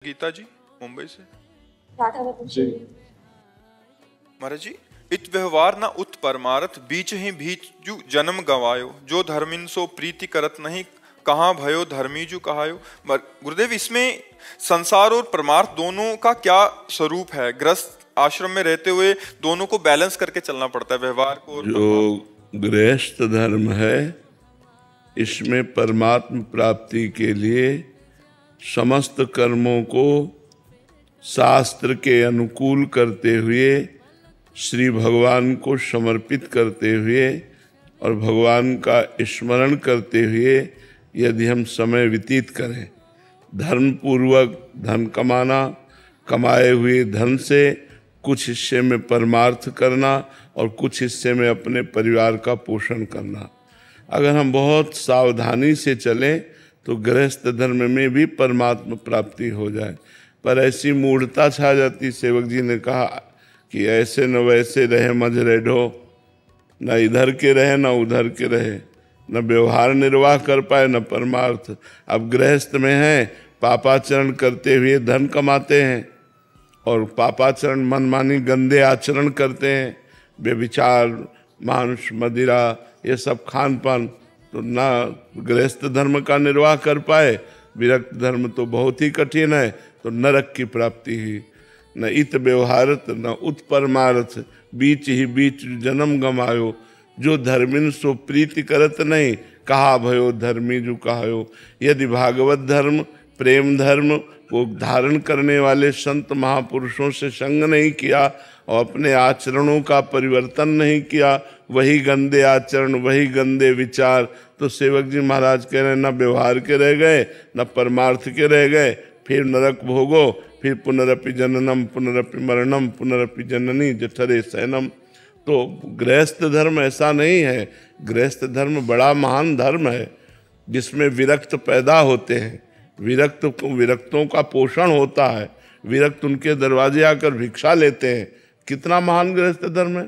गीता जी मुंबई से। जी महाराज जी, इत व्यवहार न उत परमारथ बीच ही बीच जु जन्म गवायो, जो धर्मिन सो प्रीति करत नहीं, कहाँ भयो धर्मी जु कहायो। गुरुदेव, इसमें संसार और परमार्थ दोनों का क्या स्वरूप है? गृहस्थ आश्रम में रहते हुए दोनों को बैलेंस करके चलना पड़ता है, व्यवहार को। जो गृहस्थ धर्म है इसमें परमात्म प्राप्ति के लिए समस्त कर्मों को शास्त्र के अनुकूल करते हुए, श्री भगवान को समर्पित करते हुए और भगवान का स्मरण करते हुए यदि हम समय व्यतीत करें, धर्म पूर्वक धन कमाना, कमाए हुए धन से कुछ हिस्से में परमार्थ करना और कुछ हिस्से में अपने परिवार का पोषण करना, अगर हम बहुत सावधानी से चलें तो गृहस्थ धर्म में भी परमात्मा प्राप्ति हो जाए। पर ऐसी मूढ़ता छा जाती, सेवक जी ने कहा कि ऐसे न वैसे रहे मजरे ढो, न इधर के रहे न उधर के रहे, न व्यवहार निर्वाह कर पाए न परमार्थ। अब गृहस्थ में हैं, पापाचरण करते हुए धन कमाते हैं और पापाचरण मनमानी गंदे आचरण करते हैं, व्यभिचार, मांस, मदिरा, ये सब खान पान, तो ना गृहस्थ धर्म का निर्वाह कर पाए। विरक्त धर्म तो बहुत ही कठिन है, तो नरक की प्राप्ति ही। न इत व्यवहारत न उत परमारथ बीच ही बीच जन्म गमायो, जो धर्मिन सो प्रीति करत नहीं, कहा भयो धर्मी जो कहायो। यदि भागवत धर्म, प्रेम धर्म को धारण करने वाले संत महापुरुषों से संग नहीं किया और अपने आचरणों का परिवर्तन नहीं किया, वही गंदे आचरण, वही गंदे विचार, तो सेवक जी महाराज कह रहे हैं न व्यवहार के रह गए न परमार्थ के रह गए, फिर नरक भोगो, फिर पुनरपि जननम पुनरपि मरणम पुनरपि जननी जठरे शयनम। तो गृहस्थ धर्म ऐसा नहीं है। गृहस्थ धर्म बड़ा महान धर्म है जिसमें विरक्त पैदा होते हैं, विरक्तों का पोषण होता है, विरक्त उनके दरवाजे आकर भिक्षा लेते हैं। कितना महान गृहस्थ धर्म है।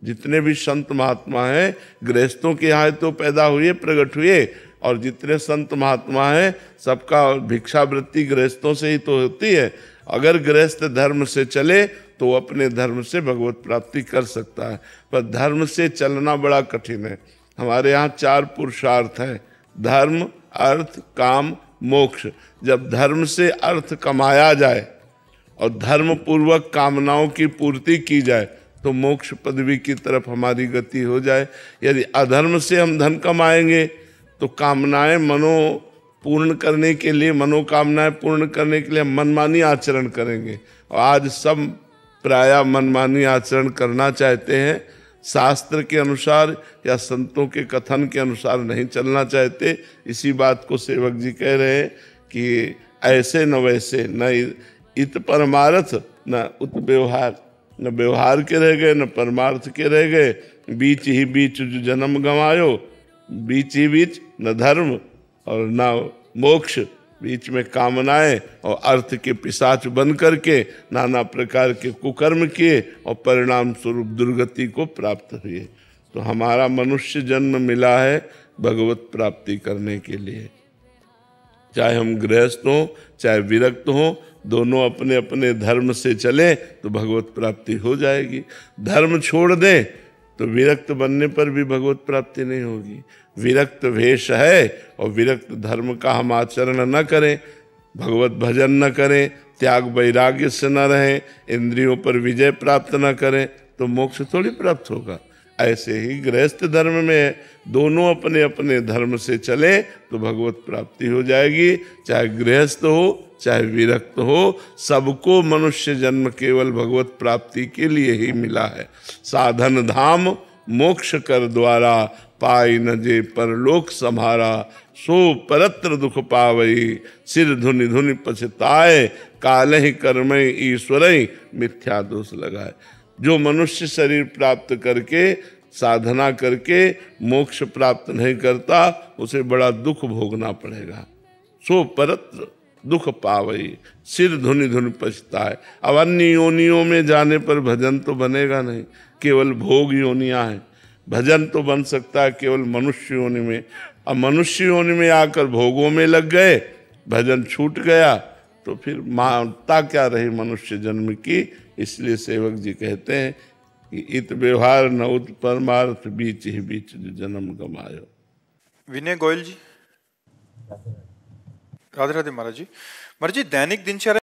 जितने भी संत महात्मा हैं गृहस्थों के यहाँ तो पैदा हुए, प्रकट हुए, और जितने संत महात्मा हैं सबका भिक्षावृत्ति गृहस्थों से ही तो होती है। अगर गृहस्थ धर्म से चले तो अपने धर्म से भगवत प्राप्ति कर सकता है, पर धर्म से चलना बड़ा कठिन है। हमारे यहाँ 4 पुरुषार्थ हैं, धर्म, अर्थ, काम, मोक्ष। जब धर्म से अर्थ कमाया जाए और धर्म पूर्वक कामनाओं की पूर्ति की जाए तो मोक्ष पदवी की तरफ हमारी गति हो जाए। यदि अधर्म से हम धन कमाएंगे तो कामनाएं पूर्ण करने के लिए, मनोकामनाएं पूर्ण करने के लिए हम मनमानी आचरण करेंगे, और आज सब प्रायः मनमानी आचरण करना चाहते हैं, शास्त्र के अनुसार या संतों के कथन के अनुसार नहीं चलना चाहते। इसी बात को सेवक जी कह रहे हैं कि ऐसे न वैसे, न इत परमार्थ न उत व्यवहार, न व्यवहार के रह गए न परमार्थ के रह गए, बीच ही बीच जो जन्म गंवायो, बीच ही बीच न धर्म और न मोक्ष, बीच में कामनाएं और अर्थ के पिशाच बन करके नाना प्रकार के कुकर्म किए और परिणाम स्वरूप दुर्गति को प्राप्त हुए। तो हमारा मनुष्य जन्म मिला है भगवत प्राप्ति करने के लिए। चाहे हम गृहस्थ हों चाहे विरक्त हों, दोनों अपने अपने धर्म से चले तो भगवत प्राप्ति हो जाएगी। धर्म छोड़ दें तो विरक्त बनने पर भी भगवत प्राप्ति नहीं होगी। विरक्त वेश है और विरक्त धर्म का हम आचरण न करें, भगवत भजन न करें, त्याग वैराग्य से न रहें, इंद्रियों पर विजय प्राप्त न करें, तो मोक्ष थोड़ी प्राप्त होगा। ऐसे ही गृहस्थ धर्म में दोनों अपने अपने धर्म से चले तो भगवत प्राप्ति हो जाएगी। चाहे गृहस्थ हो चाहे विरक्त हो, सबको मनुष्य जन्म केवल भगवत प्राप्ति के लिए ही मिला है। साधन धाम मोक्ष कर द्वारा, पाई न जे परलोक सम्हारा, सो परत्र दुख पावई, सिर धुनि धुनि पछताए, कालहि कर्मय ईश्वरई मिथ्या दोष लगाए। जो मनुष्य शरीर प्राप्त करके साधना करके मोक्ष प्राप्त नहीं करता, उसे बड़ा दुख भोगना पड़ेगा। सो परत्र दुख पावई, सिर धुनि धुनि पछताए। अब अन्य योनियों में जाने पर भजन तो बनेगा नहीं, केवल भोग योनियां हैं। भजन तो बन सकता है केवल मनुष्य योनि में। अब मनुष्य योनि में आकर भोगों में लग गए, भजन छूट गया, तो फिर मानता क्या रही मनुष्य जन्म की। इसलिए सेवक जी कहते हैं कि इत व्यवहार न उत परमार्थ बीच ही बीच जो जन्म गमायो। विनय गोयल जी। राधे राधे महाराज जी। महाराज जी, दैनिक दिनचर्या